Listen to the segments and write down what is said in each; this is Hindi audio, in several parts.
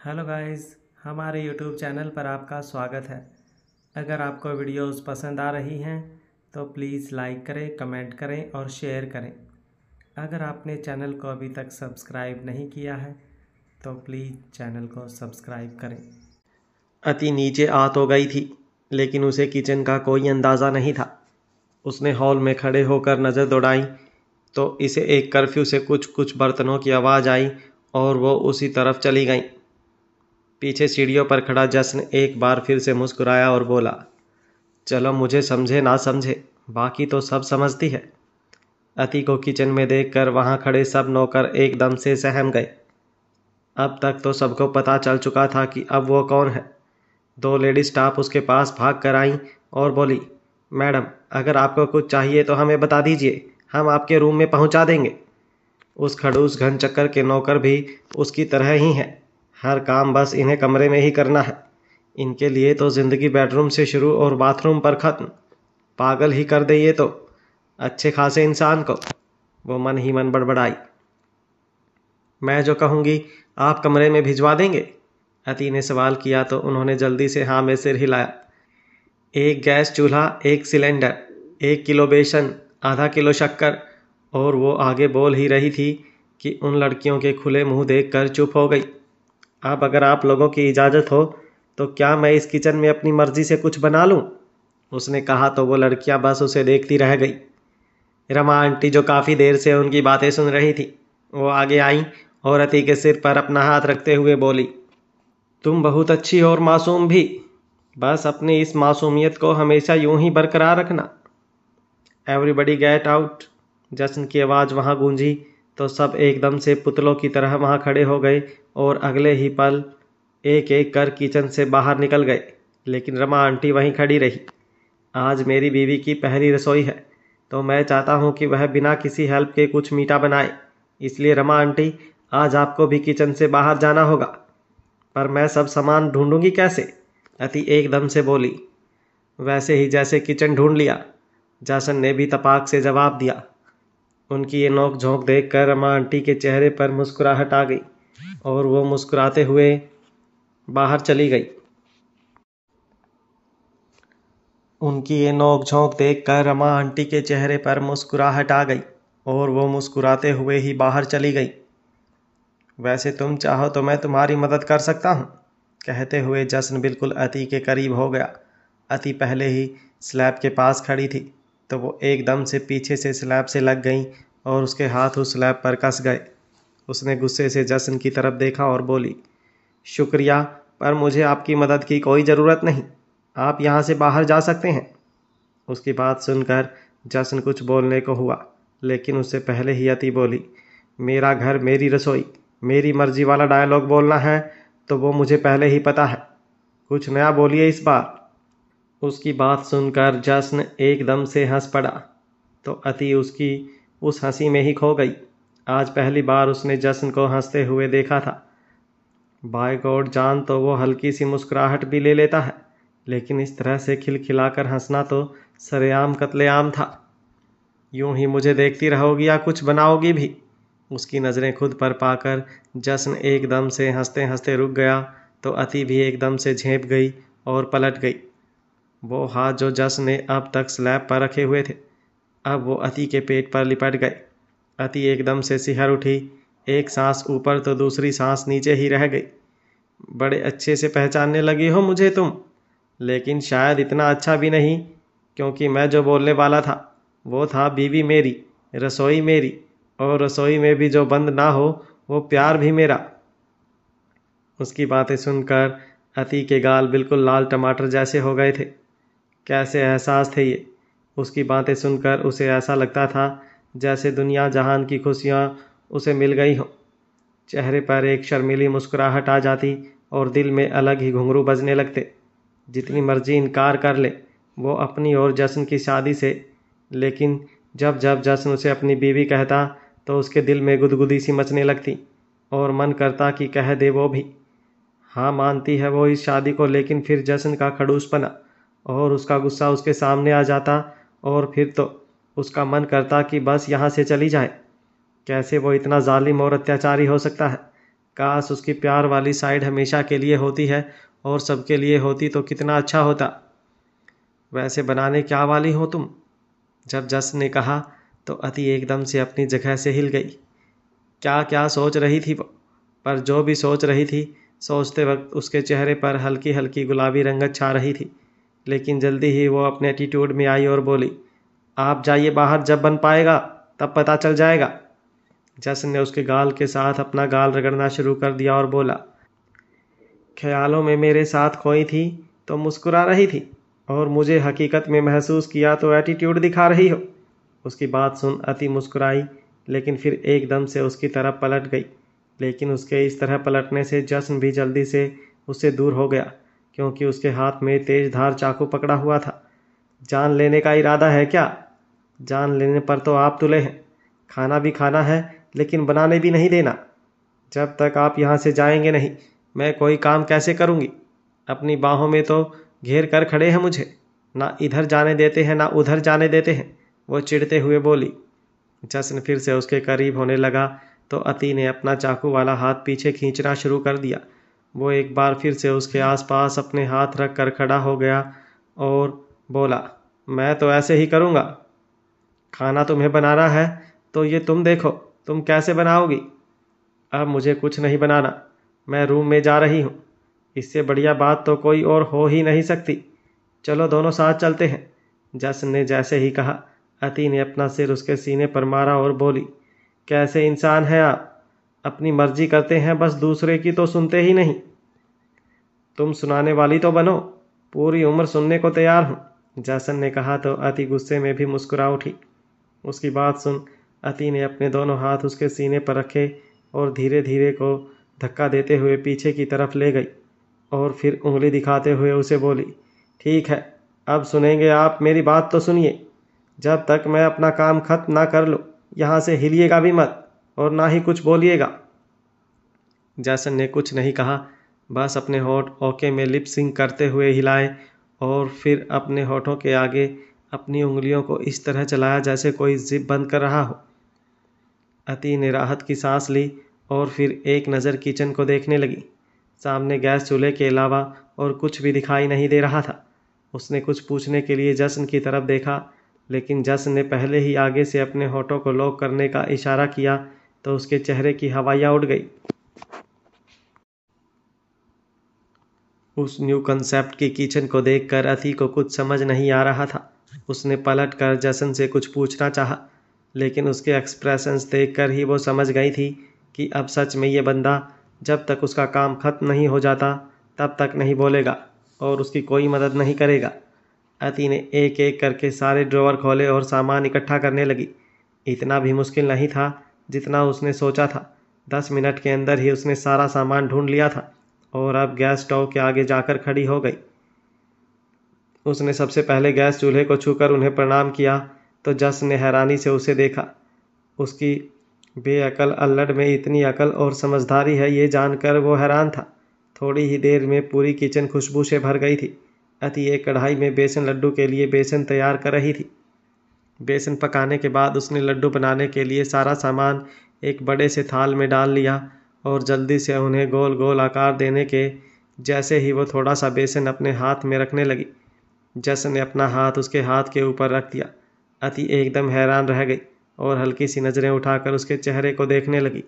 हेलो गाइस, हमारे यूट्यूब चैनल पर आपका स्वागत है। अगर आपको वीडियोस पसंद आ रही हैं तो प्लीज़ लाइक करें, कमेंट करें और शेयर करें। अगर आपने चैनल को अभी तक सब्सक्राइब नहीं किया है तो प्लीज़ चैनल को सब्सक्राइब करें। अति नीचे आ तो गई थी, लेकिन उसे किचन का कोई अंदाज़ा नहीं था। उसने हॉल में खड़े होकर नज़र दौड़ाई तो इसे एक कर्फ्यू से कुछ कुछ बर्तनों की आवाज़ आई और वो उसी तरफ चली गई। पीछे सीढ़ियों पर खड़ा जश्न एक बार फिर से मुस्कुराया और बोला, चलो, मुझे समझे ना समझे, बाकी तो सब समझती है। अति को किचन में देखकर वहाँ खड़े सब नौकर एकदम से सहम गए। अब तक तो सबको पता चल चुका था कि अब वो कौन है। दो लेडी स्टाफ उसके पास भाग कर आईं और बोली, मैडम, अगर आपको कुछ चाहिए तो हमें बता दीजिए, हम आपके रूम में पहुंचा देंगे। उस खड़ूस घन चक्कर के नौकर भी उसकी तरह ही हैं। हर काम बस इन्हें कमरे में ही करना है। इनके लिए तो ज़िंदगी बेडरूम से शुरू और बाथरूम पर ख़त्म। पागल ही कर दे ये तो अच्छे खासे इंसान को। वो मन ही मन बड़बड़ाई, मैं जो कहूँगी आप कमरे में भिजवा देंगे? अति ने सवाल किया तो उन्होंने जल्दी से हाँ में सिर हिलाया। एक गैस चूल्हा, एक सिलेंडर, 1 किलो बेसन, आधा किलो शक्कर। और वो आगे बोल ही रही थी कि उन लड़कियों के खुले मुंह देखकर चुप हो गई। अब अगर आप लोगों की इजाज़त हो तो क्या मैं इस किचन में अपनी मर्जी से कुछ बना लूँ? उसने कहा तो वो लड़कियां बस उसे देखती रह गई। रमा आंटी, जो काफ़ी देर से उनकी बातें सुन रही थी, वो आगे आई और अति के सिर पर अपना हाथ रखते हुए बोली, तुम बहुत अच्छी और मासूम भी। बस अपनी इस मासूमियत को हमेशा यूं ही बरकरार रखना। Everybody get out. जश्न की आवाज़ वहाँ गूंजी तो सब एकदम से पुतलों की तरह वहाँ खड़े हो गए और अगले ही पल एक एक कर किचन से बाहर निकल गए। लेकिन रमा आंटी वहीं खड़ी रही। आज मेरी बीवी की पहली रसोई है तो मैं चाहता हूँ कि वह बिना किसी हेल्प के कुछ मीठा बनाए। इसलिए रमा आंटी, आज आपको भी किचन से बाहर जाना होगा। पर मैं सब सामान ढूंढूंगी कैसे? अति एकदम से बोली। वैसे ही जैसे किचन ढूंढ लिया, जैसन ने भी तपाक से जवाब दिया। उनकी ये नोक झोंक देखकर रमा आंटी के चेहरे पर मुस्कुराहट आ गई और वो मुस्कुराते हुए बाहर चली गई। उनकी ये नोक झोंक देखकर रमा आंटी के चेहरे पर मुस्कुराहट आ गई और वो मुस्कुराते हुए ही बाहर चली गई। वैसे तुम चाहो तो मैं तुम्हारी मदद कर सकता हूँ, कहते हुए जश्न बिल्कुल अति के करीब हो गया। अति पहले ही स्लैब के पास खड़ी थी तो वो एकदम से पीछे से स्लैब से लग गई और उसके हाथ उस स्लैब पर कस गए। उसने गुस्से से जश्न की तरफ देखा और बोली, शुक्रिया, पर मुझे आपकी मदद की कोई ज़रूरत नहीं। आप यहाँ से बाहर जा सकते हैं। उसकी बात सुनकर जश्न कुछ बोलने को हुआ, लेकिन उससे पहले ही अति बोली, मेरा घर, मेरी रसोई, मेरी मर्जी वाला डायलॉग बोलना है तो वो मुझे पहले ही पता है। कुछ नया बोलिए इस बार। उसकी बात सुनकर जश्न एकदम से हंस पड़ा तो अति उसकी उस हंसी में ही खो गई। आज पहली बार उसने जश्न को हंसते हुए देखा था। बाय गॉड, जान तो वो हल्की सी मुस्कुराहट भी ले लेता है, लेकिन इस तरह से खिलखिलाकर हंसना तो सरेआम कत्लेआम था। यूं ही मुझे देखती रहोगी या कुछ बनाओगी भी? उसकी नज़रें खुद पर पाकर जश्न एकदम से हंसते हंसते रुक गया तो अति भी एकदम से झेंप गई और पलट गई। वो हाथ जो जश्न ने अब तक स्लैब पर रखे हुए थे, अब वो अति के पेट पर लिपट गए। अति एकदम से सिहर उठी, एक सांस ऊपर तो दूसरी सांस नीचे ही रह गई। बड़े अच्छे से पहचानने लगी हो मुझे तुम, लेकिन शायद इतना अच्छा भी नहीं, क्योंकि मैं जो बोलने वाला था वो था बीवी मेरी, रसोई मेरी, और रसोई में भी जो बंद ना हो वो प्यार भी मेरा। उसकी बातें सुनकर अति के गाल बिल्कुल लाल टमाटर जैसे हो गए थे। कैसे एहसास थे ये? उसकी बातें सुनकर उसे ऐसा लगता था जैसे दुनिया जहान की खुशियाँ उसे मिल गई हों। चेहरे पर एक शर्मीली मुस्कुराहट आ जाती और दिल में अलग ही घुंघरू बजने लगते। जितनी मर्जी इनकार कर ले वो अपनी और जश्न की शादी से, लेकिन जब जब जश्न उसे अपनी बीवी कहता तो उसके दिल में गुदगुदी सी मचने लगती और मन करता कि कह दे वो भी। हाँ, मानती है वो इस शादी को, लेकिन फिर जश्न का खड़ूसपना और उसका गुस्सा उसके सामने आ जाता और फिर तो उसका मन करता कि बस यहाँ से चली जाए। कैसे वो इतना जालिम और अत्याचारी हो सकता है? काश उसकी प्यार वाली साइड हमेशा के लिए होती है और सबके लिए होती तो कितना अच्छा होता। वैसे बनाने क्या वाली हो तुम? जब जस ने कहा तो अति एकदम से अपनी जगह से हिल गई। क्या क्या सोच रही थी वो, पर जो भी सोच रही थी, सोचते वक्त उसके चेहरे पर हल्की हल्की गुलाबी रंगत छा रही थी। लेकिन जल्दी ही वो अपने एटीट्यूड में आई और बोली, आप जाइए बाहर, जब बन पाएगा तब पता चल जाएगा। जस ने उसके गाल के साथ अपना गाल रगड़ना शुरू कर दिया और बोला, ख्यालों में मेरे साथ खोई थी तो मुस्कुरा रही थी, और मुझे हकीकत में महसूस किया तो एटीट्यूड दिखा रही हो। उसकी बात सुन अति मुस्कुराई, लेकिन फिर एकदम से उसकी तरफ पलट गई। लेकिन उसके इस तरह पलटने से जश्न भी जल्दी से उससे दूर हो गया, क्योंकि उसके हाथ में तेज धार चाकू पकड़ा हुआ था। जान लेने का इरादा है क्या? जान लेने पर तो आप तुले हैं। खाना भी खाना है, लेकिन बनाने भी नहीं देना। जब तक आप यहाँ से जाएंगे नहीं, मैं कोई काम कैसे करूँगी? अपनी बाहों में तो घेर कर खड़े हैं मुझे, ना इधर जाने देते हैं ना उधर जाने देते हैं, वो चिढ़ते हुए बोली। जश्न फिर से उसके करीब होने लगा तो अति ने अपना चाकू वाला हाथ पीछे खींचना शुरू कर दिया। वो एक बार फिर से उसके आसपास अपने हाथ रख कर खड़ा हो गया और बोला, मैं तो ऐसे ही करूँगा। खाना तुम्हें बनाना है तो ये तुम देखो, तुम कैसे बनाओगी। अब मुझे कुछ नहीं बनाना, मैं रूम में जा रही हूँ। इससे बढ़िया बात तो कोई और हो ही नहीं सकती। चलो दोनों साथ चलते हैं। जश्न ने जैसे ही कहा, अति ने अपना सिर उसके सीने पर मारा और बोली, कैसे इंसान हैं आप, अपनी मर्जी करते हैं, बस दूसरे की तो सुनते ही नहीं। तुम सुनाने वाली तो बनो, पूरी उम्र सुनने को तैयार हूँ। जश्न ने कहा तो अति गुस्से में भी मुस्कुरा उठी। उसकी बात सुन अति ने अपने दोनों हाथ उसके सीने पर रखे और धीरे धीरे को धक्का देते हुए पीछे की तरफ ले गई, और फिर उंगली दिखाते हुए उसे बोली, ठीक है, अब सुनेंगे आप, मेरी बात तो सुनिए। जब तक मैं अपना काम खत्म ना कर लूँ, यहाँ से हिलिएगा भी मत और ना ही कुछ बोलिएगा। जैसन ने कुछ नहीं कहा, बस अपने होठ ओके में लिप सिंक करते हुए हिलाए और फिर अपने होठों के आगे अपनी उंगलियों को इस तरह चलाया जैसे कोई जिप बंद कर रहा हो। अति ने राहत की सांस ली और फिर एक नज़र किचन को देखने लगी। सामने गैस चूल्हे के अलावा और कुछ भी दिखाई नहीं दे रहा था। उसने कुछ पूछने के लिए जश्न की तरफ देखा, लेकिन जश्न ने पहले ही आगे से अपने होठों को लॉक करने का इशारा किया तो उसके चेहरे की हवाइयाँ उड़ गई। उस न्यू कंसेप्ट की किचन को देखकर अति को कुछ समझ नहीं आ रहा था। उसने पलट कर जश्न से कुछ पूछना चाहा, लेकिन उसके एक्सप्रेशंस देखकर ही वो समझ गई थी कि अब सच में ये बंदा जब तक उसका काम खत्म नहीं हो जाता तब तक नहीं बोलेगा और उसकी कोई मदद नहीं करेगा। अति ने एक एक करके सारे ड्रॉवर खोले और सामान इकट्ठा करने लगी। इतना भी मुश्किल नहीं था जितना उसने सोचा था। 10 मिनट के अंदर ही उसने सारा सामान ढूंढ लिया था और अब गैस स्टोव के आगे जाकर खड़ी हो गई। उसने सबसे पहले गैस चूल्हे को छूकर उन्हें प्रणाम किया तो जस ने हैरानी से उसे देखा। उसकी बेअकल अल्लड़ में इतनी अकल और समझदारी है, ये जानकर वो हैरान था। थोड़ी ही देर में पूरी किचन खुशबू से भर गई थी। अति एक कढ़ाई में बेसन लड्डू के लिए बेसन तैयार कर रही थी। बेसन पकाने के बाद उसने लड्डू बनाने के लिए सारा सामान एक बड़े से थाल में डाल लिया और जल्दी से उन्हें गोल गोल आकार देने के जैसे ही वो थोड़ा सा बेसन अपने हाथ में रखने लगी, जस ने अपना हाथ उसके हाथ के ऊपर रख दिया। अति एकदम हैरान रह गई और हल्की सी नज़रें उठाकर उसके चेहरे को देखने लगी।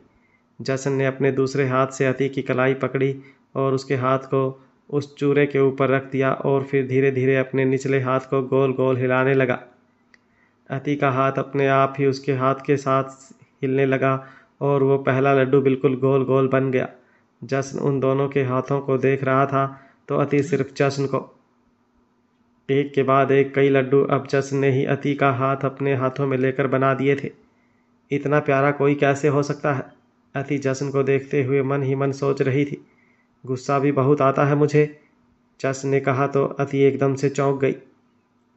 जसन ने अपने दूसरे हाथ से अति की कलाई पकड़ी और उसके हाथ को उस चूरे के ऊपर रख दिया और फिर धीरे धीरे अपने निचले हाथ को गोल गोल हिलाने लगा। अति का हाथ अपने आप ही उसके हाथ के साथ हिलने लगा और वो पहला लड्डू बिल्कुल गोल गोल बन गया। जश्न उन दोनों के हाथों को देख रहा था तो अति सिर्फ जश्न को। एक के बाद एक कई लड्डू अब जश्न ने ही अति का हाथ अपने हाथों में लेकर बना दिए थे। इतना प्यारा कोई कैसे हो सकता है? अति जश्न को देखते हुए मन ही मन सोच रही थी। गुस्सा भी बहुत आता है मुझे, जश्न ने कहा तो अति एकदम से चौंक गई।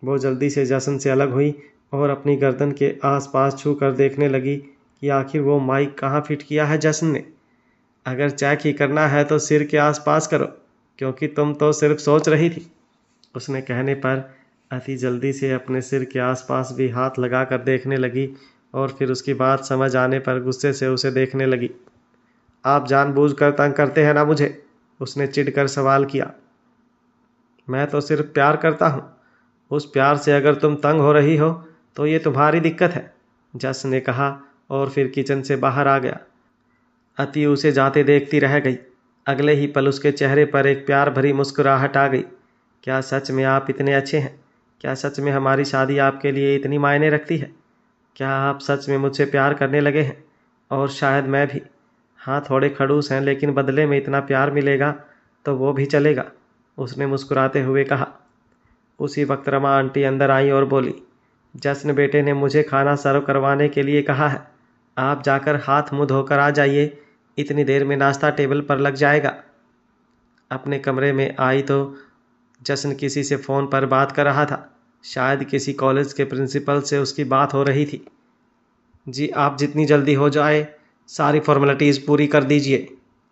वो जल्दी से जश्न से अलग हुई और अपनी गर्दन के आसपास छू कर देखने लगी कि आखिर वो माइक कहाँ फिट किया है जश्न ने। अगर चेक ही करना है तो सिर के आसपास करो, क्योंकि तुम तो सिर्फ सोच रही थी। उसने कहने पर अति जल्दी से अपने सिर के आसपास भी हाथ लगाकर देखने लगी और फिर उसकी बात समझ आने पर गुस्से से उसे देखने लगी। आप जानबूझकर तंग करते हैं ना मुझे? उसने चिढ़कर सवाल किया। मैं तो सिर्फ प्यार करता हूँ। उस प्यार से अगर तुम तंग हो रही हो तो ये तुम्हारी दिक्कत है, जस ने कहा और फिर किचन से बाहर आ गया। अति उसे जाते देखती रह गई। अगले ही पल उसके चेहरे पर एक प्यार भरी मुस्कुराहट आ गई। क्या सच में आप इतने अच्छे हैं? क्या सच में हमारी शादी आपके लिए इतनी मायने रखती है? क्या आप सच में मुझसे प्यार करने लगे हैं? और शायद मैं भी। हाँ, थोड़े खड़ूस हैं, लेकिन बदले में इतना प्यार मिलेगा तो वो भी चलेगा, उसने मुस्कुराते हुए कहा। उसी वक्त रमा आंटी अंदर आई और बोली, जश्न बेटे ने मुझे खाना सर्व करवाने के लिए कहा है। आप जाकर हाथ मुंह धोकर आ जाइए, इतनी देर में नाश्ता टेबल पर लग जाएगा। अपने कमरे में आई तो जश्न किसी से फ़ोन पर बात कर रहा था। शायद किसी कॉलेज के प्रिंसिपल से उसकी बात हो रही थी। जी, आप जितनी जल्दी हो जाए सारी फॉर्मेलिटीज़ पूरी कर दीजिए।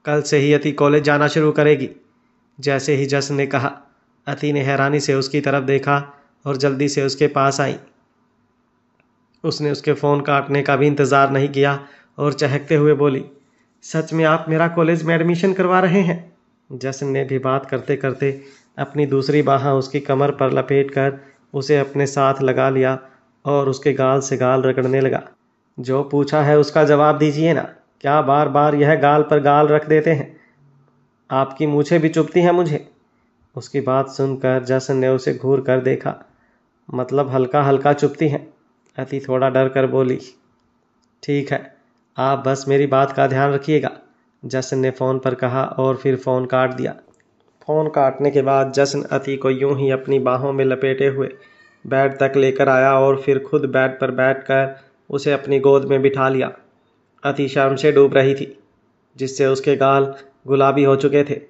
कल से ही अति कॉलेज जाना शुरू करेगी। जैसे ही जश्न ने कहा, अति ने हैरानी से उसकी तरफ देखा और जल्दी से उसके पास आई। उसने उसके फ़ोन काटने का भी इंतज़ार नहीं किया और चहकते हुए बोली, सच में आप मेरा कॉलेज में एडमिशन करवा रहे हैं? जश्न ने भी बात करते करते अपनी दूसरी बाह उसकी कमर पर लपेटकर उसे अपने साथ लगा लिया और उसके गाल से गाल रगड़ने लगा। जो पूछा है उसका जवाब दीजिए ना, क्या बार बार यह गाल पर गाल रख देते हैं? आपकी मूछें भी चुभती हैं मुझे। उसकी बात सुनकर जश्न ने उसे घूर कर देखा। मतलब हल्का हल्का चुभती हैं? अति थोड़ा डर कर बोली। ठीक है, आप बस मेरी बात का ध्यान रखिएगा, जश्न ने फ़ोन पर कहा और फिर फ़ोन काट दिया। फ़ोन काटने के बाद जश्न अति को यूं ही अपनी बाहों में लपेटे हुए बेड तक लेकर आया और फिर खुद बेड पर बैठकर उसे अपनी गोद में बिठा लिया। अति शर्म से डूब रही थी, जिससे उसके गाल गुलाबी हो चुके थे।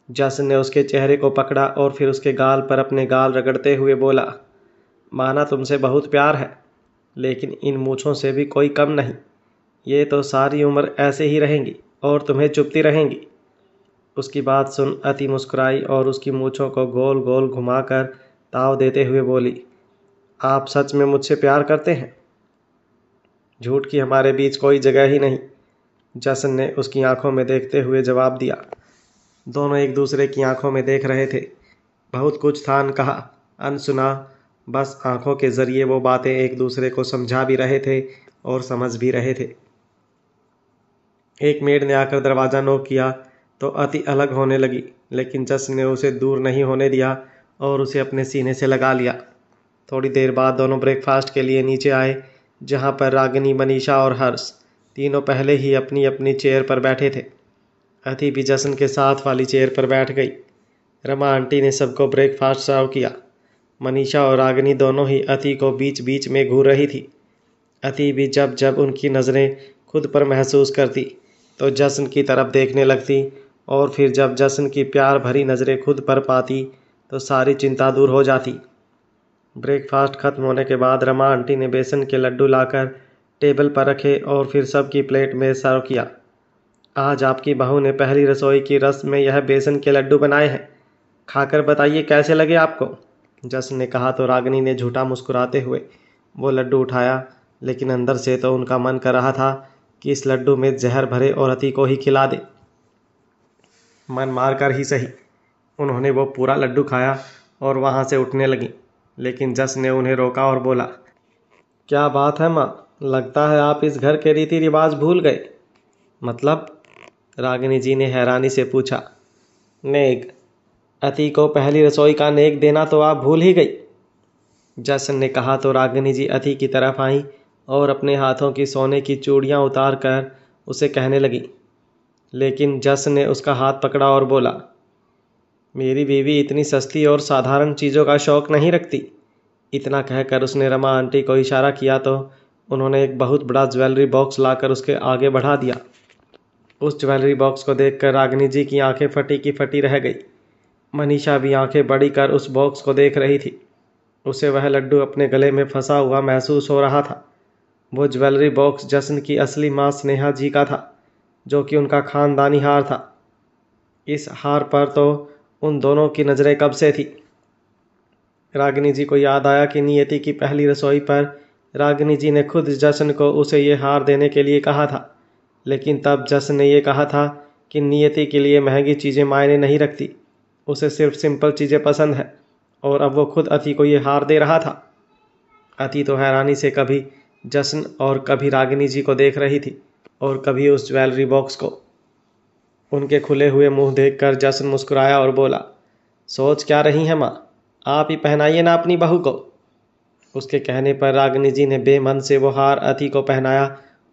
जश्न ने उसके चेहरे को पकड़ा और फिर उसके गाल पर अपने गाल रगड़ते हुए बोला, माना तुमसे बहुत प्यार है, लेकिन इन मूँछों से भी कोई कम नहीं। ये तो सारी उम्र ऐसे ही रहेंगी और तुम्हें चुभती रहेंगी। उसकी बात सुन अति मुस्कुराई और उसकी मूँछों को गोल गोल घुमाकर ताव देते हुए बोली, आप सच में मुझसे प्यार करते हैं? झूठ की हमारे बीच कोई जगह ही नहीं, जश्न ने उसकी आंखों में देखते हुए जवाब दिया। दोनों एक दूसरे की आंखों में देख रहे थे। बहुत कुछ था अनकहा, अनसुना, बस आंखों के जरिए वो बातें एक दूसरे को समझा भी रहे थे और समझ भी रहे थे। एक मेड ने आकर दरवाज़ा नॉक किया तो अति अलग होने लगी, लेकिन जश्न ने उसे दूर नहीं होने दिया और उसे अपने सीने से लगा लिया। थोड़ी देर बाद दोनों ब्रेकफास्ट के लिए नीचे आए, जहाँ पर रागिनी, मनीषा और हर्ष तीनों पहले ही अपनी अपनी चेयर पर बैठे थे। अति भी जश्न के साथ वाली चेयर पर बैठ गई। रमा आंटी ने सबको ब्रेकफास्ट सर्व किया। मनीषा और रागिनी दोनों ही अति को बीच बीच में घूर रही थी। अति भी जब जब उनकी नज़रें खुद पर महसूस करती तो जश्न की तरफ देखने लगती और फिर जब जश्न की प्यार भरी नज़रें खुद पर पाती तो सारी चिंता दूर हो जाती। ब्रेकफास्ट खत्म होने के बाद रमा आंटी ने बेसन के लड्डू लाकर टेबल पर रखे और फिर सबकी प्लेट में सर्व किया। आज आपकी बहू ने पहली रसोई की रस्म में यह बेसन के लड्डू बनाए हैं, खाकर बताइए कैसे लगे आपको, जश्न ने कहा तो रागिनी ने झूठा मुस्कुराते हुए वो लड्डू उठाया, लेकिन अंदर से तो उनका मन कर रहा था कि इस लड्डू में जहर भरे और अति को ही खिला दे। मन मार कर ही सही उन्होंने वो पूरा लड्डू खाया और वहाँ से उठने लगी, लेकिन जश्न ने उन्हें रोका और बोला, क्या बात है माँ, लगता है आप इस घर के रीति रिवाज भूल गए। मतलब? रागिनी जी ने हैरानी से पूछा। नेग, अति को पहली रसोई का नेग देना तो आप भूल ही गई, जश्न ने कहा तो रागिनी जी अति की तरफ आई और अपने हाथों की सोने की चूड़ियाँ उतार कर उसे कहने लगी, लेकिन जश्न ने उसका हाथ पकड़ा और बोला, मेरी बीवी इतनी सस्ती और साधारण चीज़ों का शौक़ नहीं रखती। इतना कहकर उसने रमा आंटी को इशारा किया तो उन्होंने एक बहुत बड़ा ज्वेलरी बॉक्स लाकर उसके आगे बढ़ा दिया। उस ज्वेलरी बॉक्स को देखकर रागिनी जी की आंखें फटी की फटी रह गई। मनीषा भी आंखें बड़ी कर उस बॉक्स को देख रही थी। उसे वह लड्डू अपने गले में फंसा हुआ महसूस हो रहा था। वो ज्वेलरी बॉक्स जश्न की असली माँ स्नेहा जी का था, जो कि उनका खानदानी हार था। इस हार पर तो उन दोनों की नज़रें कब से थी। रागिनी जी को याद आया कि नियति की पहली रसोई पर रागिनी जी ने खुद जश्न को उसे ये हार देने के लिए कहा था, लेकिन तब जसन ने यह कहा था कि नियति के लिए महंगी चीज़ें मायने नहीं रखती, उसे सिर्फ सिंपल चीज़ें पसंद है, और अब वो खुद अति को ये हार दे रहा था। अति तो हैरानी से कभी जसन और कभी रागिनी जी को देख रही थी और कभी उस ज्वेलरी बॉक्स को। उनके खुले हुए मुंह देखकर जसन मुस्कुराया और बोला, सोच क्या रही हैं माँ, आप ही पहनाइए ना अपनी बहू को। उसके कहने पर रागिनी जी ने बेमन से वो हार अति को पहनाया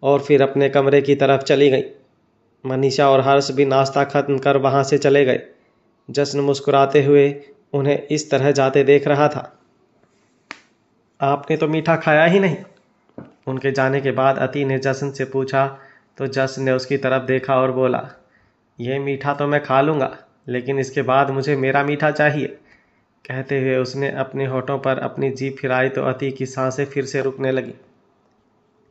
और फिर अपने कमरे की तरफ चली गई। मनीषा और हर्ष भी नाश्ता खत्म कर वहाँ से चले गए। जसन मुस्कुराते हुए उन्हें इस तरह जाते देख रहा था। आपने तो मीठा खाया ही नहीं। उनके जाने के बाद अति ने जसन से पूछा तो जसन ने उसकी तरफ देखा और बोला, यह मीठा तो मैं खा लूँगा, लेकिन इसके बाद मुझे मेरा मीठा चाहिए। कहते हुए उसने अपने होठों पर अपनी जीभ फिराई तो अति की सांसें फिर से रुकने लगी।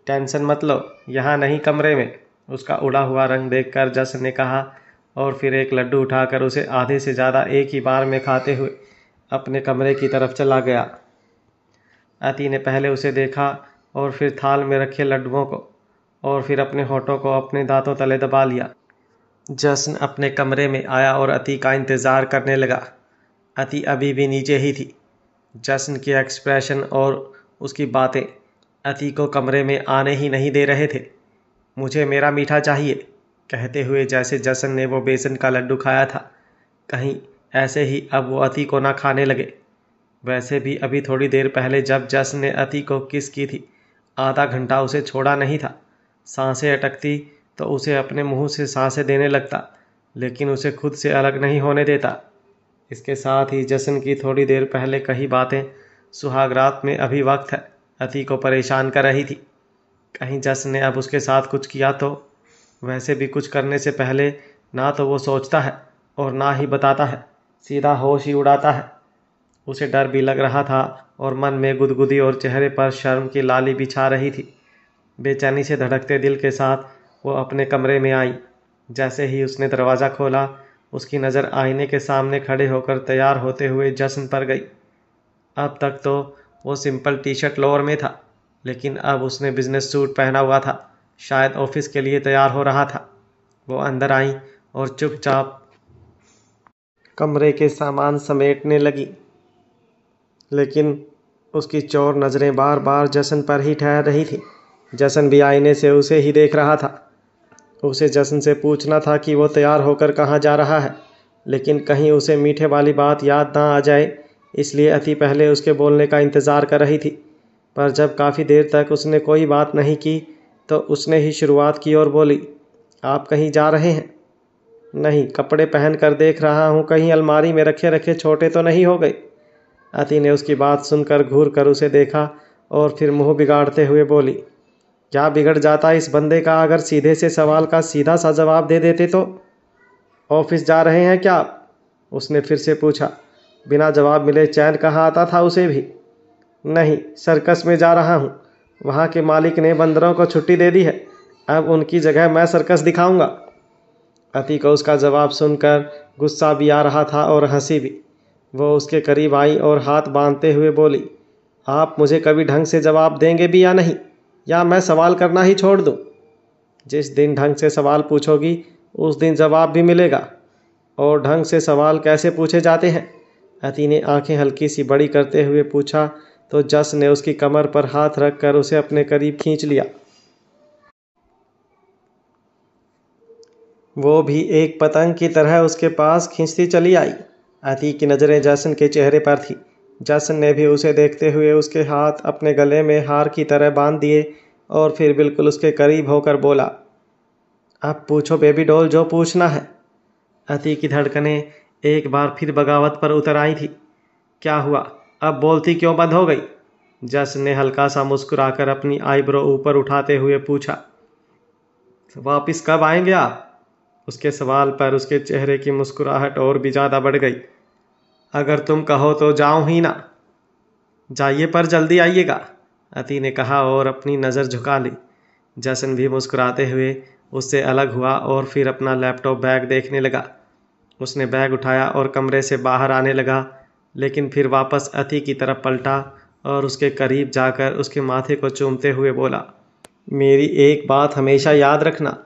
टेंशन मत लो, यहाँ नहीं कमरे में, उसका उड़ा हुआ रंग देखकर जसन ने कहा और फिर एक लड्डू उठाकर उसे आधे से ज़्यादा एक ही बार में खाते हुए अपने कमरे की तरफ चला गया। अति ने पहले उसे देखा और फिर थाल में रखे लड्डुओं को और फिर अपने होठों को अपने दांतों तले दबा लिया। जसन अपने कमरे में आया और अति का इंतज़ार करने लगा। अति अभी भी नीचे ही थी। जसन के एक्सप्रेशन और उसकी बातें अति को कमरे में आने ही नहीं दे रहे थे। मुझे मेरा मीठा चाहिए, कहते हुए जैसे जसन ने वो बेसन का लड्डू खाया था, कहीं ऐसे ही अब वो अति को ना खाने लगे। वैसे भी अभी थोड़ी देर पहले जब जसन ने अति को किस की थी, आधा घंटा उसे छोड़ा नहीं था। सांसें अटकती तो उसे अपने मुंह से सांसें देने लगता, लेकिन उसे खुद से अलग नहीं होने देता। इसके साथ ही जसन की थोड़ी देर पहले कही बातें सुहागरात में अभी वक्त है अति को परेशान कर रही थी। कहीं जसन ने अब उसके साथ कुछ किया तो? वैसे भी कुछ करने से पहले ना तो वो सोचता है और ना ही बताता है, सीधा होश ही उड़ाता है। उसे डर भी लग रहा था और मन में गुदगुदी और चेहरे पर शर्म की लाली बिछा रही थी। बेचैनी से धड़कते दिल के साथ वो अपने कमरे में आई। जैसे ही उसने दरवाज़ा खोला, उसकी नज़र आईने के सामने खड़े होकर तैयार होते हुए जसन पर गई। अब तक तो वो सिंपल टी शर्ट लोअर में था, लेकिन अब उसने बिजनेस सूट पहना हुआ था, शायद ऑफिस के लिए तैयार हो रहा था। वो अंदर आई और चुपचाप कमरे के सामान समेटने लगी, लेकिन उसकी चोर नज़रें बार बार जसन पर ही ठहर रही थी। जसन भी आईने से उसे ही देख रहा था। उसे जसन से पूछना था कि वो तैयार होकर कहाँ जा रहा है, लेकिन कहीं उसे मीठे वाली बात याद ना आ जाए, इसलिए अति पहले उसके बोलने का इंतज़ार कर रही थी। पर जब काफ़ी देर तक उसने कोई बात नहीं की तो उसने ही शुरुआत की और बोली, आप कहीं जा रहे हैं? नहीं, कपड़े पहन कर देख रहा हूँ, कहीं अलमारी में रखे रखे छोटे तो नहीं हो गए। अति ने उसकी बात सुनकर घूर कर उसे देखा और फिर मुंह बिगाड़ते हुए बोली, क्या बिगड़ जाता इस बंदे का अगर सीधे से सवाल का सीधा सा जवाब दे देते तो? ऑफिस जा रहे हैं क्या? उसने फिर से पूछा। बिना जवाब मिले चैन कहाँ आता था उसे भी। नहीं, सर्कस में जा रहा हूँ। वहाँ के मालिक ने बंदरों को छुट्टी दे दी है, अब उनकी जगह मैं सर्कस दिखाऊंगा। अति को उसका जवाब सुनकर गुस्सा भी आ रहा था और हंसी भी। वो उसके करीब आई और हाथ बांधते हुए बोली, आप मुझे कभी ढंग से जवाब देंगे भी या नहीं, या मैं सवाल करना ही छोड़ दूं? जिस दिन ढंग से सवाल पूछोगी उस दिन जवाब भी मिलेगा। और ढंग से सवाल कैसे पूछे जाते हैं? अति ने आंखें हल्की सी बड़ी करते हुए पूछा तो जस ने उसकी कमर पर हाथ रखकर उसे अपने करीब खींच लिया। वो भी एक पतंग की तरह उसके पास खींचती चली आई। अति की नज़रें जसन के चेहरे पर थी। जसन ने भी उसे देखते हुए उसके हाथ अपने गले में हार की तरह बांध दिए और फिर बिल्कुल उसके करीब होकर बोला, अब पूछो बेबी डॉल, जो पूछना है। अति की धड़कनें एक बार फिर बगावत पर उतर आई थी। क्या हुआ, अब बोलती क्यों बंद हो गई? जसन ने हल्का सा मुस्कुराकर अपनी आईब्रो ऊपर उठाते हुए पूछा। वापिस कब आएंगे आप? उसके सवाल पर उसके चेहरे की मुस्कुराहट और भी ज़्यादा बढ़ गई। अगर तुम कहो तो जाऊं ही ना। जाइए पर जल्दी आइएगा, अति ने कहा और अपनी नज़र झुका ली। जसन भी मुस्कुराते हुए उससे अलग हुआ और फिर अपना लैपटॉप बैग देखने लगा। उसने बैग उठाया और कमरे से बाहर आने लगा, लेकिन फिर वापस अति की तरफ पलटा और उसके करीब जाकर उसके माथे को चूमते हुए बोला, मेरी एक बात हमेशा याद रखना,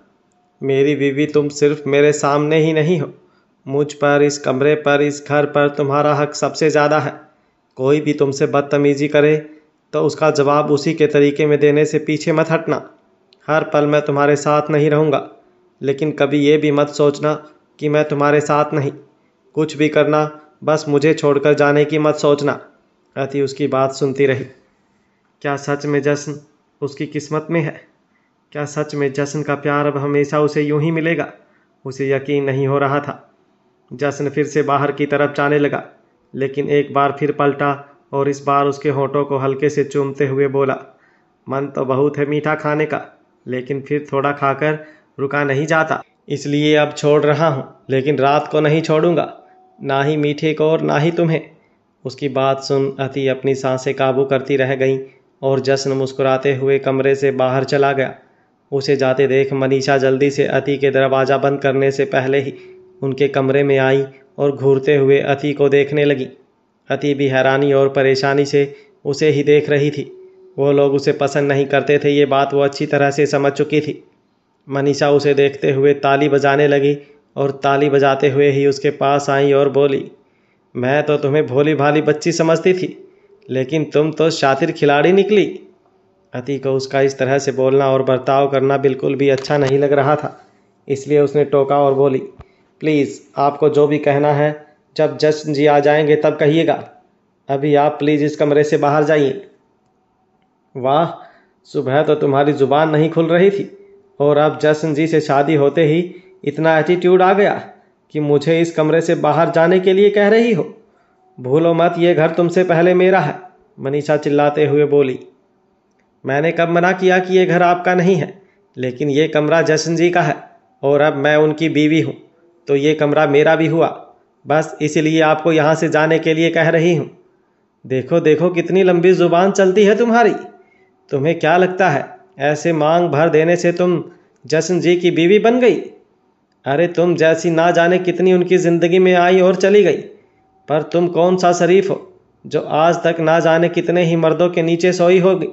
मेरी बीवी तुम सिर्फ मेरे सामने ही नहीं हो, मुझ पर, इस कमरे पर, इस घर पर तुम्हारा हक सबसे ज़्यादा है। कोई भी तुमसे बदतमीजी करे तो उसका जवाब उसी के तरीके में देने से पीछे मत हटना। हर पल मैं तुम्हारे साथ नहीं रहूँगा, लेकिन कभी ये भी मत सोचना कि मैं तुम्हारे साथ नहीं। कुछ भी करना, बस मुझे छोड़कर जाने की मत सोचना। अति उसकी बात सुनती रही। क्या सच में जश्न उसकी किस्मत में है? क्या सच में जश्न का प्यार अब हमेशा उसे यूं ही मिलेगा? उसे यकीन नहीं हो रहा था। जश्न फिर से बाहर की तरफ जाने लगा, लेकिन एक बार फिर पलटा और इस बार उसके होठों को हल्के से चूमते हुए बोला, मन तो बहुत है मीठा खाने का, लेकिन फिर थोड़ा खाकर रुका नहीं जाता, इसलिए अब छोड़ रहा हूँ, लेकिन रात को नहीं छोड़ूंगा, ना ही मीठे को और ना ही तुम्हें। उसकी बात सुन अति अपनी सांसें काबू करती रह गईं और जश्न मुस्कुराते हुए कमरे से बाहर चला गया। उसे जाते देख मनीषा जल्दी से अति के दरवाज़ा बंद करने से पहले ही उनके कमरे में आई और घूरते हुए अति को देखने लगी। अति भी हैरानी और परेशानी से उसे ही देख रही थी। वो लोग उसे पसंद नहीं करते थे, ये बात वो अच्छी तरह से समझ चुकी थी। मनीषा उसे देखते हुए ताली बजाने लगी और ताली बजाते हुए ही उसके पास आई और बोली, मैं तो तुम्हें भोली भाली बच्ची समझती थी, लेकिन तुम तो शातिर खिलाड़ी निकली। अति को उसका इस तरह से बोलना और बर्ताव करना बिल्कुल भी अच्छा नहीं लग रहा था, इसलिए उसने टोका और बोली, प्लीज़ आपको जो भी कहना है जब जश्न जी आ जाएंगे तब कहिएगा। अभी आप प्लीज़ इस कमरे से बाहर जाइए। वाह, सुबह तो तुम्हारी ज़ुबान नहीं खुल रही थी और अब जश्न जी से शादी होते ही इतना एटीट्यूड आ गया कि मुझे इस कमरे से बाहर जाने के लिए कह रही हो। भूलो मत, ये घर तुमसे पहले मेरा है, मनीषा चिल्लाते हुए बोली। मैंने कब मना किया कि ये घर आपका नहीं है, लेकिन ये कमरा जश्न जी का है और अब मैं उनकी बीवी हूँ, तो ये कमरा मेरा भी हुआ। बस इसलिए आपको यहाँ से जाने के लिए कह रही हूँ। देखो देखो कितनी लंबी ज़ुबान चलती है तुम्हारी। तुम्हें क्या लगता है ऐसे मांग भर देने से तुम जश्न जी की बीवी बन गई? अरे तुम जैसी ना जाने कितनी उनकी ज़िंदगी में आई और चली गई, पर तुम कौन सा शरीफ हो जो आज तक ना जाने कितने ही मर्दों के नीचे सोई होगी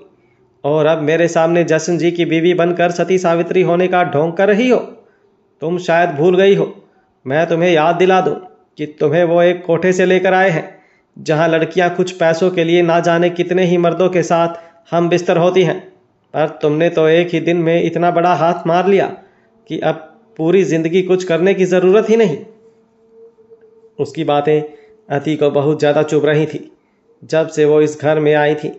और अब मेरे सामने जश्न जी की बीवी बनकर सती सावित्री होने का ढोंग कर रही हो। तुम शायद भूल गई हो, मैं तुम्हें याद दिला दूं कि तुम्हें वो एक कोठे से लेकर आए हैं जहां लड़कियां कुछ पैसों के लिए ना जाने कितने ही मर्दों के साथ हम बिस्तर होती हैं, पर तुमने तो एक ही दिन में इतना बड़ा हाथ मार लिया कि अब पूरी जिंदगी कुछ करने की ज़रूरत ही नहीं। उसकी बातें अति को बहुत ज़्यादा चुभ रही थी। जब से वो इस घर में आई थी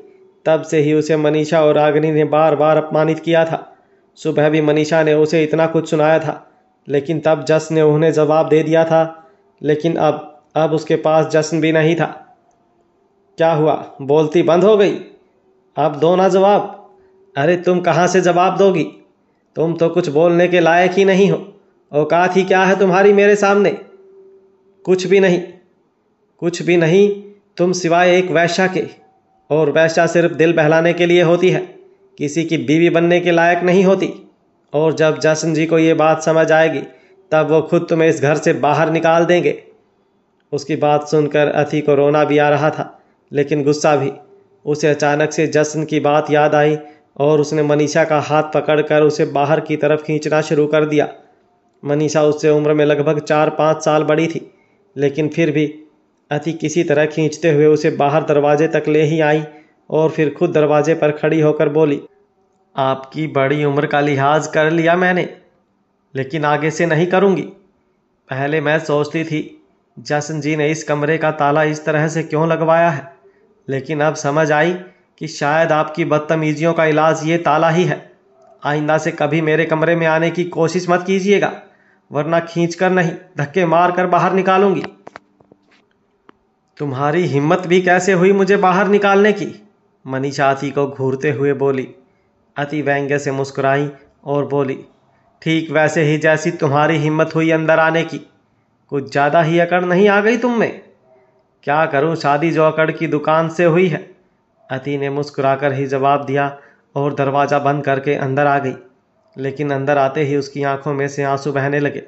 तब से ही उसे मनीषा और रागिनी ने बार बार अपमानित किया था। सुबह भी मनीषा ने उसे इतना कुछ सुनाया था, लेकिन तब जश्न ने उन्हें जवाब दे दिया था, लेकिन अब उसके पास जश्न भी नहीं था। क्या हुआ, बोलती बंद हो गई? अब दो ना जवाब। अरे तुम कहाँ से जवाब दोगी? तुम तो कुछ बोलने के लायक ही नहीं हो। औकात ही क्या है तुम्हारी मेरे सामने? कुछ भी नहीं, कुछ भी नहीं, तुम सिवाय एक वैश्या के, और वैश्या सिर्फ दिल बहलाने के लिए होती है, किसी की बीवी बनने के लायक नहीं होती। और जब जश्न जी को ये बात समझ आएगी तब वो खुद तुम्हें इस घर से बाहर निकाल देंगे। उसकी बात सुनकर अति को रोना भी आ रहा था, लेकिन गुस्सा भी। उसे अचानक से जश्न की बात याद आई और उसने मनीषा का हाथ पकड़कर उसे बाहर की तरफ खींचना शुरू कर दिया। मनीषा उससे उम्र में लगभग 4-5 साल बड़ी थी, लेकिन फिर भी अति किसी तरह खींचते हुए उसे बाहर दरवाजे तक ले ही आई और फिर खुद दरवाजे पर खड़ी होकर बोली, आपकी बड़ी उम्र का लिहाज कर लिया मैंने, लेकिन आगे से नहीं करूँगी। पहले मैं सोचती थी जश्न जी ने इस कमरे का ताला इस तरह से क्यों लगवाया है, लेकिन अब समझ आई कि शायद आपकी बदतमीजियों का इलाज ये ताला ही है। आइंदा से कभी मेरे कमरे में आने की कोशिश मत कीजिएगा, वरना खींचकर नहीं धक्के मार कर बाहर निकालूंगी। तुम्हारी हिम्मत भी कैसे हुई मुझे बाहर निकालने की? मनीषा अति को घूरते हुए बोली। अति व्यंग्य से मुस्कुराई और बोली, ठीक वैसे ही जैसी तुम्हारी हिम्मत हुई अंदर आने की। कुछ ज़्यादा ही अकड़ नहीं आ गई तुम में? क्या करूं, शादी जो अकड़ की दुकान से हुई है। अति ने मुस्कुराकर ही जवाब दिया और दरवाज़ा बंद करके अंदर आ गई, लेकिन अंदर आते ही उसकी आंखों में से आंसू बहने लगे।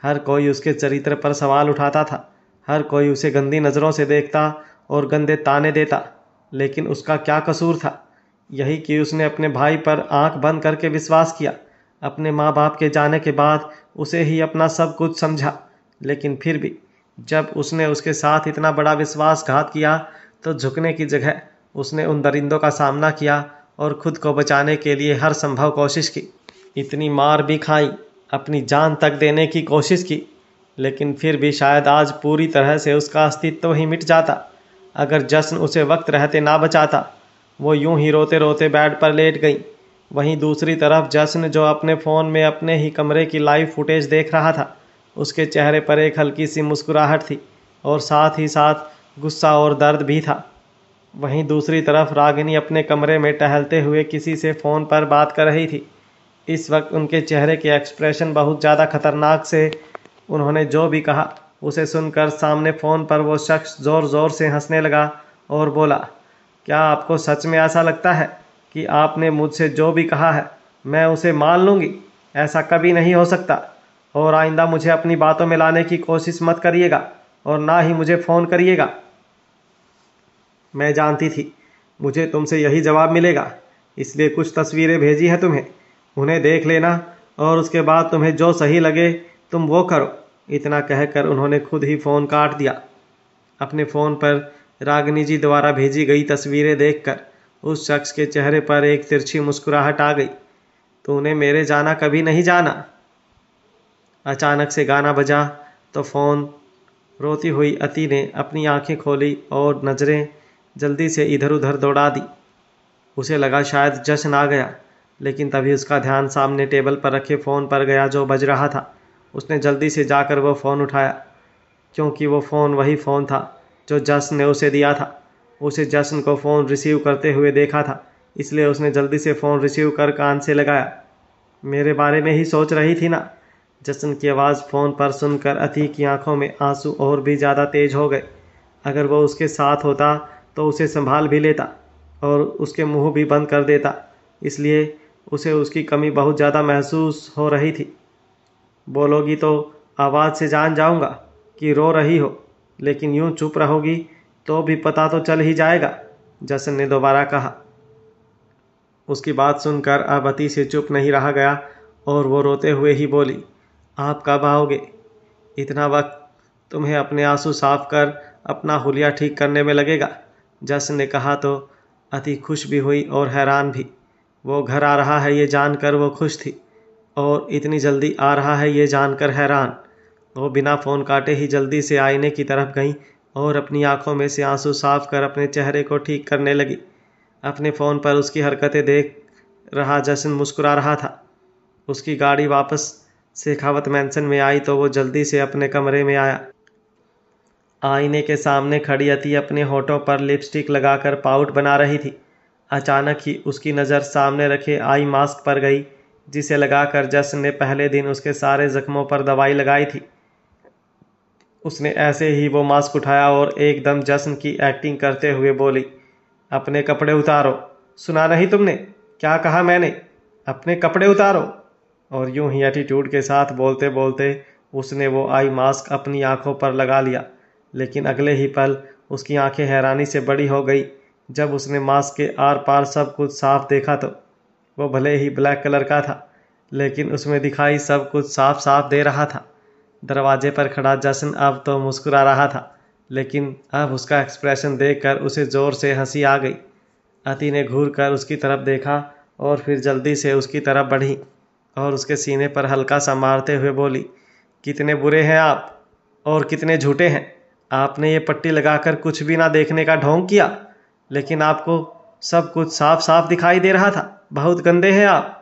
हर कोई उसके चरित्र पर सवाल उठाता था, हर कोई उसे गंदी नज़रों से देखता और गंदे ताने देता, लेकिन उसका क्या कसूर था? यही कि उसने अपने भाई पर आंख बंद करके विश्वास किया अपने माँ बाप के जाने के बाद उसे ही अपना सब कुछ समझा, लेकिन फिर भी जब उसने उसके साथ इतना बड़ा विश्वासघात किया तो झुकने की जगह उसने उन दरिंदों का सामना किया और खुद को बचाने के लिए हर संभव कोशिश की। इतनी मार भी खाई, अपनी जान तक देने की कोशिश की, लेकिन फिर भी शायद आज पूरी तरह से उसका अस्तित्व ही मिट जाता अगर जश्न उसे वक्त रहते ना बचाता। वो यूं ही रोते रोते बेड पर लेट गई। वहीं दूसरी तरफ जश्न, जो अपने फ़ोन में अपने ही कमरे की लाइव फुटेज देख रहा था, उसके चेहरे पर एक हल्की सी मुस्कुराहट थी और साथ ही साथ गुस्सा और दर्द भी था। वहीं दूसरी तरफ रागिनी अपने कमरे में टहलते हुए किसी से फ़ोन पर बात कर रही थी। इस वक्त उनके चेहरे के एक्सप्रेशन बहुत ज़्यादा खतरनाक से। उन्होंने जो भी कहा उसे सुनकर सामने फ़ोन पर वो शख्स ज़ोर ज़ोर से हंसने लगा और बोला, क्या आपको सच में ऐसा लगता है कि आपने मुझसे जो भी कहा है मैं उसे मान लूँगी? ऐसा कभी नहीं हो सकता, और आइंदा मुझे अपनी बातों में लाने की कोशिश मत करिएगा और ना ही मुझे फ़ोन करिएगा। मैं जानती थी मुझे तुमसे यही जवाब मिलेगा, इसलिए कुछ तस्वीरें भेजी हैं तुम्हें, उन्हें देख लेना और उसके बाद तुम्हें जो सही लगे तुम वो करो। इतना कहकर उन्होंने खुद ही फ़ोन काट दिया। अपने फ़ोन पर रागिनी जी द्वारा भेजी गई तस्वीरें देखकर उस शख्स के चेहरे पर एक तिरछी मुस्कुराहट आ गई। तूने मेरे जाना कभी नहीं जाना। अचानक से गाना बजा तो फ़ोन रोती हुई अति ने अपनी आंखें खोली और नज़रें जल्दी से इधर उधर दौड़ा दी। उसे लगा शायद जश्न आ गया, लेकिन तभी उसका ध्यान सामने टेबल पर रखे फ़ोन पर गया जो बज रहा था। उसने जल्दी से जाकर वो फ़ोन उठाया, क्योंकि वो फ़ोन वही फ़ोन था जो जश्न ने उसे दिया था। उसे जश्न को फ़ोन रिसीव करते हुए देखा था, इसलिए उसने जल्दी से फ़ोन रिसीव कर कान से लगाया। मेरे बारे में ही सोच रही थी ना? जश्न की आवाज़ फ़ोन पर सुनकर अति की आंखों में आंसू और भी ज़्यादा तेज हो गए। अगर वो उसके साथ होता तो उसे संभाल भी लेता और उसके मुंह भी बंद कर देता, इसलिए उसे उसकी कमी बहुत ज़्यादा महसूस हो रही थी। बोलोगी तो आवाज़ से जान जाऊंगा कि रो रही हो, लेकिन यूं चुप रहोगी तो भी पता तो चल ही जाएगा, जश्न ने दोबारा कहा। उसकी बात सुनकर अब अति से चुप नहीं रहा गया और वो रोते हुए ही बोली, आप कब आओगे? इतना वक्त तुम्हें अपने आंसू साफ कर अपना हुलिया ठीक करने में लगेगा? जश्न ने कहा तो अति खुश भी हुई और हैरान भी। वो घर आ रहा है ये जानकर वो खुश थी और इतनी जल्दी आ रहा है ये जानकर हैरान। वो बिना फ़ोन काटे ही जल्दी से आईने की तरफ गई और अपनी आंखों में से आंसू साफ कर अपने चेहरे को ठीक करने लगी। अपने फ़ोन पर उसकी हरकतें देख रहा जश्न मुस्कुरा रहा था। उसकी गाड़ी वापस शेखावत मैंसन में आई तो वो जल्दी से अपने कमरे में आया। आईने के सामने खड़ी अति अपने होठों पर लिपस्टिक लगाकर पाउट बना रही थी। अचानक ही उसकी नज़र सामने रखे आई मास्क पर गई, जिसे लगाकर जश्न ने पहले दिन उसके सारे जख्मों पर दवाई लगाई थी। उसने ऐसे ही वो मास्क उठाया और एकदम जश्न की एक्टिंग करते हुए बोली, अपने कपड़े उतारो। सुना नहीं तुमने? क्या कहा मैंने? अपने कपड़े उतारो। और यूं ही एटीट्यूड के साथ बोलते बोलते उसने वो आई मास्क अपनी आंखों पर लगा लिया, लेकिन अगले ही पल उसकी आंखें हैरानी से बड़ी हो गई जब उसने मास्क के आर पार सब कुछ साफ देखा। तो वो भले ही ब्लैक कलर का था, लेकिन उसमें दिखाई सब कुछ साफ साफ दे रहा था। दरवाजे पर खड़ा जश्न अब तो मुस्कुरा रहा था, लेकिन अब उसका एक्सप्रेशन देखकर उसे ज़ोर से हंसी आ गई। अति ने घूर कर उसकी तरफ देखा और फिर जल्दी से उसकी तरफ बढ़ी और उसके सीने पर हल्का सा मारते हुए बोली, कितने बुरे हैं आप और कितने झूठे हैं। आपने ये पट्टी लगाकर कुछ भी ना देखने का ढोंग किया, लेकिन आपको सब कुछ साफ साफ दिखाई दे रहा था। बहुत गंदे हैं आप।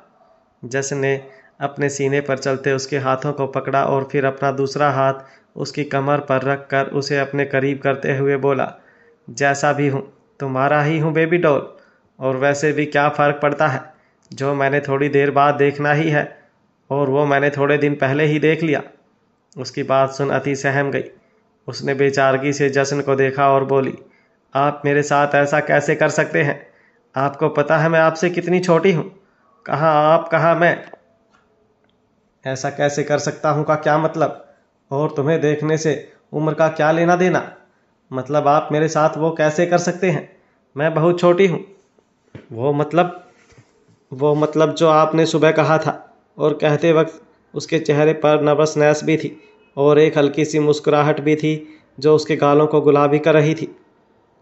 जश्न ने अपने सीने पर चलते उसके हाथों को पकड़ा और फिर अपना दूसरा हाथ उसकी कमर पर रख कर उसे अपने करीब करते हुए बोला, जैसा भी हूँ तुम्हारा ही हूँ बेबी डॉल, और वैसे भी क्या फ़र्क पड़ता है। जो मैंने थोड़ी देर बाद देखना ही है और वो मैंने थोड़े दिन पहले ही देख लिया। उसकी बात सुन अति सहम गई। उसने बेचारगी से जश्न को देखा और बोली, आप मेरे साथ ऐसा कैसे कर सकते हैं? आपको पता है मैं आपसे कितनी छोटी हूँ। कहाँ आप कहाँ मैं। ऐसा कैसे कर सकता हूँ का क्या मतलब? और तुम्हें देखने से उम्र का क्या लेना देना? मतलब आप मेरे साथ वो कैसे कर सकते हैं? मैं बहुत छोटी हूँ। वो मतलब जो आपने सुबह कहा था और कहते वक्त उसके चेहरे पर नर्वसनेस भी थी और एक हल्की सी मुस्कुराहट भी थी जो उसके गालों को गुलाबी कर रही थी।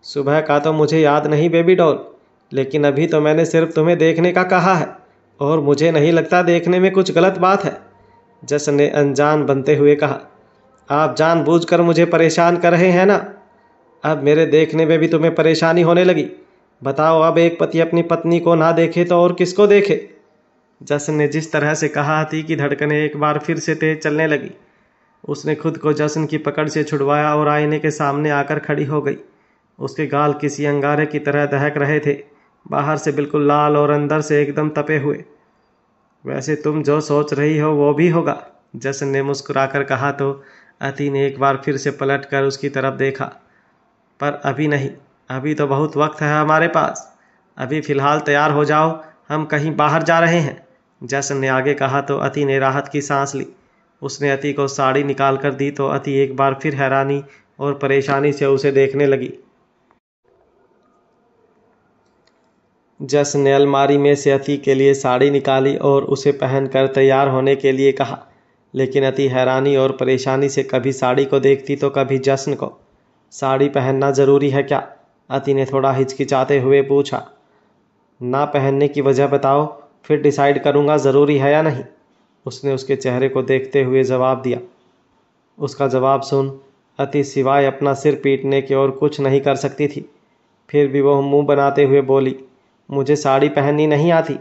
सुबह का तो मुझे याद नहीं बेबी डॉल, लेकिन अभी तो मैंने सिर्फ तुम्हें देखने का कहा है और मुझे नहीं लगता देखने में कुछ गलत बात है, जसन ने अनजान बनते हुए कहा। आप जानबूझकर मुझे परेशान कर रहे हैं ना? अब मेरे देखने में भी तुम्हें परेशानी होने लगी। बताओ, अब एक पति अपनी पत्नी को ना देखे तो और किसको देखे? जसन ने जिस तरह से कहा थी कि धड़कनें एक बार फिर से तेज चलने लगी। उसने खुद को जसन की पकड़ से छुड़वाया और आईने के सामने आकर खड़ी हो गई। उसके गाल किसी अंगारे की तरह दहक रहे थे, बाहर से बिल्कुल लाल और अंदर से एकदम तपे हुए। वैसे तुम जो सोच रही हो वो भी होगा, जसन ने मुस्कुराकर कहा तो अति ने एक बार फिर से पलटकर उसकी तरफ देखा। पर अभी नहीं, अभी तो बहुत वक्त है हमारे पास। अभी फ़िलहाल तैयार हो जाओ, हम कहीं बाहर जा रहे हैं, जसन ने आगे कहा तो अति ने राहत की सांस ली। उसने अति को साड़ी निकाल कर दी तो अति एक बार फिर हैरानी और परेशानी से उसे देखने लगी। जसन ने अलमारी में से अति के लिए साड़ी निकाली और उसे पहनकर तैयार होने के लिए कहा, लेकिन अति हैरानी और परेशानी से कभी साड़ी को देखती तो कभी जसन को। साड़ी पहनना ज़रूरी है क्या? अति ने थोड़ा हिचकिचाते हुए पूछा। ना पहनने की वजह बताओ, फिर डिसाइड करूँगा ज़रूरी है या नहीं, उसने उसके चेहरे को देखते हुए जवाब दिया। उसका जवाब सुन अति सिवाय अपना सिर पीटने के और कुछ नहीं कर सकती थी। फिर भी वह मुंह बनाते हुए बोली, मुझे साड़ी पहननी नहीं आती।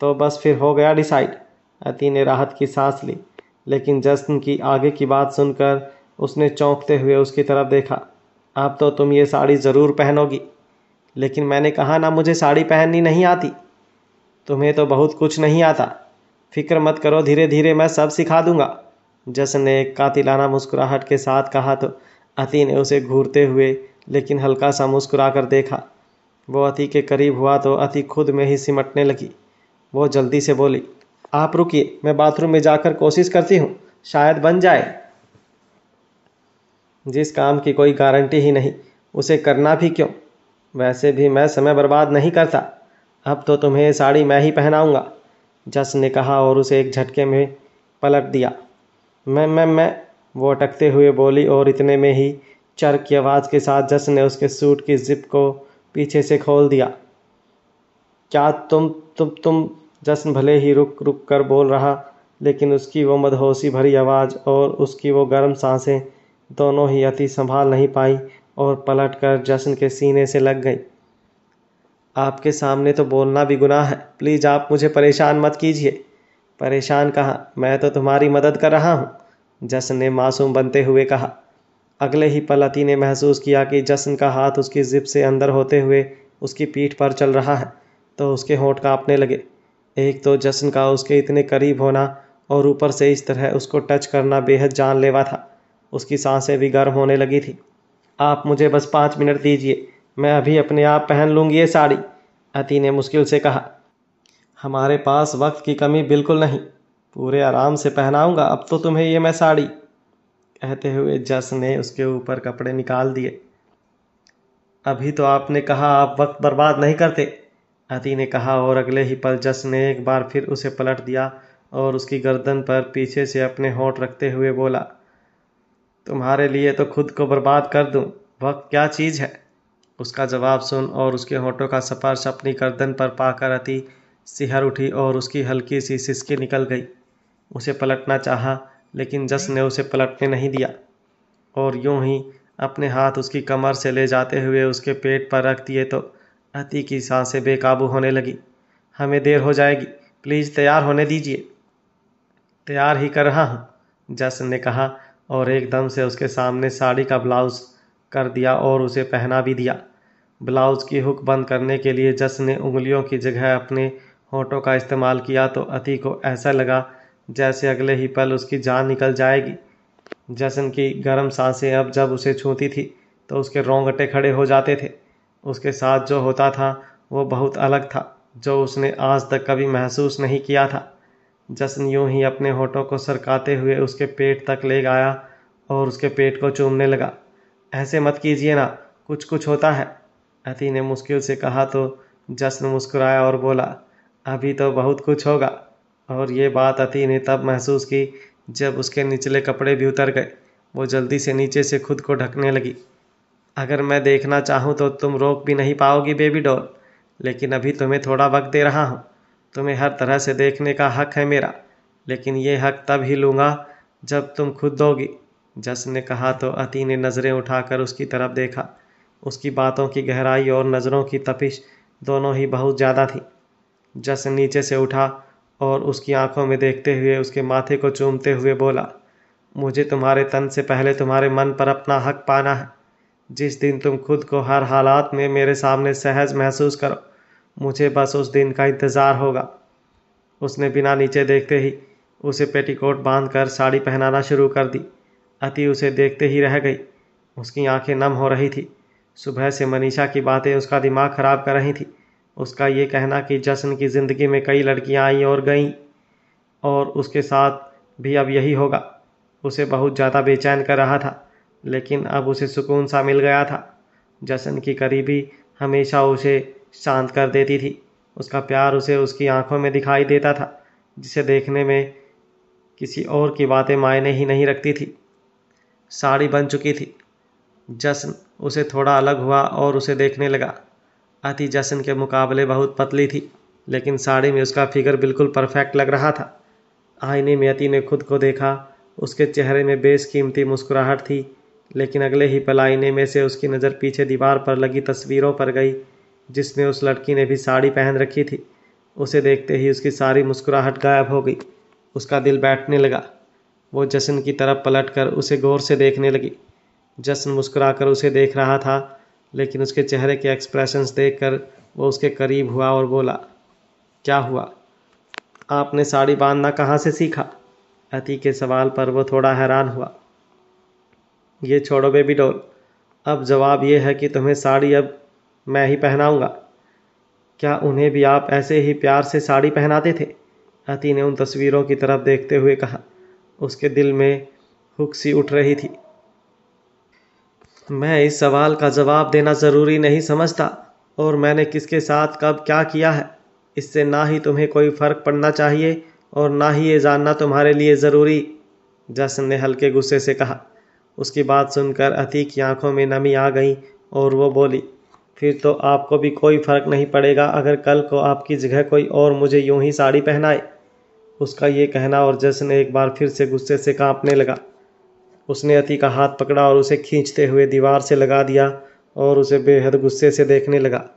तो बस फिर हो गया डिसाइड। अति ने राहत की सांस ली, लेकिन जसन की आगे की बात सुनकर उसने चौंकते हुए उसकी तरफ देखा। अब तो तुम ये साड़ी ज़रूर पहनोगी। लेकिन मैंने कहा ना, मुझे साड़ी पहननी नहीं आती। तुम्हें तो बहुत कुछ नहीं आता। फिक्र मत करो, धीरे धीरे मैं सब सिखा दूंगा, जसन ने एक कातिलाना मुस्कुराहट के साथ कहा तो अति ने उसे घूरते हुए लेकिन हल्का सा मुस्कुरा कर देखा। वो अति के करीब हुआ तो अति खुद में ही सिमटने लगी। वो जल्दी से बोली, आप रुकिए, मैं बाथरूम में जाकर कोशिश करती हूँ, शायद बन जाए। जिस काम की कोई गारंटी ही नहीं, उसे करना भी क्यों? वैसे भी मैं समय बर्बाद नहीं करता। अब तो तुम्हें साड़ी मैं ही पहनाऊंगा, जसन ने कहा और उसे एक झटके में पलट दिया। मैं वो अटकते हुए बोली और इतने में ही चर की आवाज़ के साथ जसन ने उसके सूट की जिप को पीछे से खोल दिया। क्या तुम जसन भले ही रुक रुक कर बोल रहा, लेकिन उसकी वो मदहोशी भरी आवाज़ और उसकी वो गर्म सांसें दोनों ही अति संभाल नहीं पाई और पलटकर जसन के सीने से लग गई। आपके सामने तो बोलना भी गुनाह है, प्लीज़ आप मुझे परेशान मत कीजिए। परेशान कहाँ, मैं तो तुम्हारी मदद कर रहा हूँ, जसन ने मासूम बनते हुए कहा। अगले ही पल अति ने महसूस किया कि जसन का हाथ उसकी जिप से अंदर होते हुए उसकी पीठ पर चल रहा है तो उसके होंठ कांपने लगे। एक तो जसन का उसके इतने करीब होना और ऊपर से इस तरह उसको टच करना बेहद जानलेवा था। उसकी सांसें भी गर्म होने लगी थी। आप मुझे बस 5 मिनट दीजिए, मैं अभी अपने आप पहन लूँगी ये साड़ी, अति ने मुश्किल से कहा। हमारे पास वक्त की कमी बिल्कुल नहीं, पूरे आराम से पहनाऊँगा अब तो तुम्हें ये मैं साड़ी, कहते हुए जसन ने उसके ऊपर कपड़े निकाल दिए। अभी तो आपने कहा आप वक्त बर्बाद नहीं करते, अति ने कहा और अगले ही पल जसन ने एक बार फिर उसे पलट दिया और उसकी गर्दन पर पीछे से अपने होंठ रखते हुए बोला, तुम्हारे लिए तो खुद को बर्बाद कर दूं, वक्त क्या चीज़ है। उसका जवाब सुन और उसके होंठों का स्पर्श अपनी गर्दन पर पाकर अति सिहर उठी और उसकी हल्की सी सिसकी निकल गई। उसे पलटना चाहा, लेकिन जसन ने उसे पलटने नहीं दिया और यूं ही अपने हाथ उसकी कमर से ले जाते हुए उसके पेट पर रख दिए तो अति की सांसें बेकाबू होने लगी। हमें देर हो जाएगी, प्लीज़ तैयार होने दीजिए। तैयार ही कर रहा हूँ, जसन ने कहा और एकदम से उसके सामने साड़ी का ब्लाउज कर दिया और उसे पहना भी दिया। ब्लाउज की हुक बंद करने के लिए जसन ने उंगलियों की जगह अपने होंठों का इस्तेमाल किया तो अति को ऐसा लगा जैसे अगले ही पल उसकी जान निकल जाएगी। जसन की गर्म सांसें अब जब उसे छूती थी तो उसके रोंगटे खड़े हो जाते थे। उसके साथ जो होता था वो बहुत अलग था, जो उसने आज तक कभी महसूस नहीं किया था। जसन यूं ही अपने होठों को सरकाते हुए उसके पेट तक ले गया और उसके पेट को चूमने लगा। ऐसे मत कीजिए ना, कुछ कुछ होता है, अति ने मुश्किल से कहा तो जसन मुस्कुराया और बोला, अभी तो बहुत कुछ होगा। और ये बात अति ने तब महसूस की जब उसके निचले कपड़े भी उतर गए। वो जल्दी से नीचे से खुद को ढकने लगी। अगर मैं देखना चाहूँ तो तुम रोक भी नहीं पाओगी बेबी डॉल, लेकिन अभी तुम्हें थोड़ा वक्त दे रहा हूँ। तुम्हें हर तरह से देखने का हक है मेरा, लेकिन ये हक तब ही लूँगा जब तुम खुद दोगी। जस ने कहा तो अति ने नज़रें उठाकर उसकी तरफ देखा। उसकी बातों की गहराई और नज़रों की तपिश दोनों ही बहुत ज़्यादा थी। जस नीचे से उठा और उसकी आंखों में देखते हुए उसके माथे को चूमते हुए बोला, मुझे तुम्हारे तन से पहले तुम्हारे मन पर अपना हक पाना है। जिस दिन तुम खुद को हर हालात में मेरे सामने सहज महसूस करो, मुझे बस उस दिन का इंतज़ार होगा। उसने बिना नीचे देखते ही उसे पेटीकोट बांधकर साड़ी पहनाना शुरू कर दी। अति उसे देखते ही रह गई। उसकी आंखें नम हो रही थी। सुबह से मनीषा की बातें उसका दिमाग खराब कर रही थी। उसका ये कहना कि जश्न की ज़िंदगी में कई लड़कियां आईं और गईं और उसके साथ भी अब यही होगा, उसे बहुत ज़्यादा बेचैन कर रहा था। लेकिन अब उसे सुकून सा मिल गया था। जश्न की करीबी हमेशा उसे शांत कर देती थी। उसका प्यार उसे उसकी आंखों में दिखाई देता था, जिसे देखने में किसी और की बातें मायने ही नहीं रखती थी। साड़ी बन चुकी थी। जश्न उसे थोड़ा अलग हुआ और उसे देखने लगा। अति जश्न के मुकाबले बहुत पतली थी, लेकिन साड़ी में उसका फिगर बिल्कुल परफेक्ट लग रहा था। आईने में अति ने खुद को देखा। उसके चेहरे में बेशकीमती मुस्कुराहट थी, लेकिन अगले ही पल आईने में से उसकी नज़र पीछे दीवार पर लगी तस्वीरों पर गई, जिसमें उस लड़की ने भी साड़ी पहन रखी थी। उसे देखते ही उसकी सारी मुस्कुराहट गायब हो गई। उसका दिल बैठने लगा। वो जश्न की तरफ पलटकर उसे गौर से देखने लगी। जश्न मुस्कुराकर उसे देख रहा था, लेकिन उसके चेहरे के एक्सप्रेशंस देखकर वो उसके करीब हुआ और बोला, क्या हुआ? आपने साड़ी बांधना कहाँ से सीखा? अति के सवाल पर वो थोड़ा हैरान हुआ। ये छोड़ो बेबी डॉल, अब जवाब ये है कि तुम्हें साड़ी अब मैं ही पहनाऊंगा। क्या उन्हें भी आप ऐसे ही प्यार से साड़ी पहनाते थे? अति ने उन तस्वीरों की तरफ देखते हुए कहा। उसके दिल में हुक सी उठ रही थी। मैं इस सवाल का जवाब देना ज़रूरी नहीं समझता, और मैंने किसके साथ कब क्या किया है इससे ना ही तुम्हें कोई फ़र्क पड़ना चाहिए और ना ही ये जानना तुम्हारे लिए ज़रूरी, जश्न ने हल्के गुस्से से कहा। उसकी बात सुनकर अति की आंखों में नमी आ गई और वो बोली, फिर तो आपको भी कोई फ़र्क नहीं पड़ेगा अगर कल को आपकी जगह कोई और मुझे यूं ही साड़ी पहनाए। उसका ये कहना और जश्न एक बार फिर से गुस्से से कांपने लगा। उसने अति का हाथ पकड़ा और उसे खींचते हुए दीवार से लगा दिया और उसे बेहद गुस्से से देखने लगा।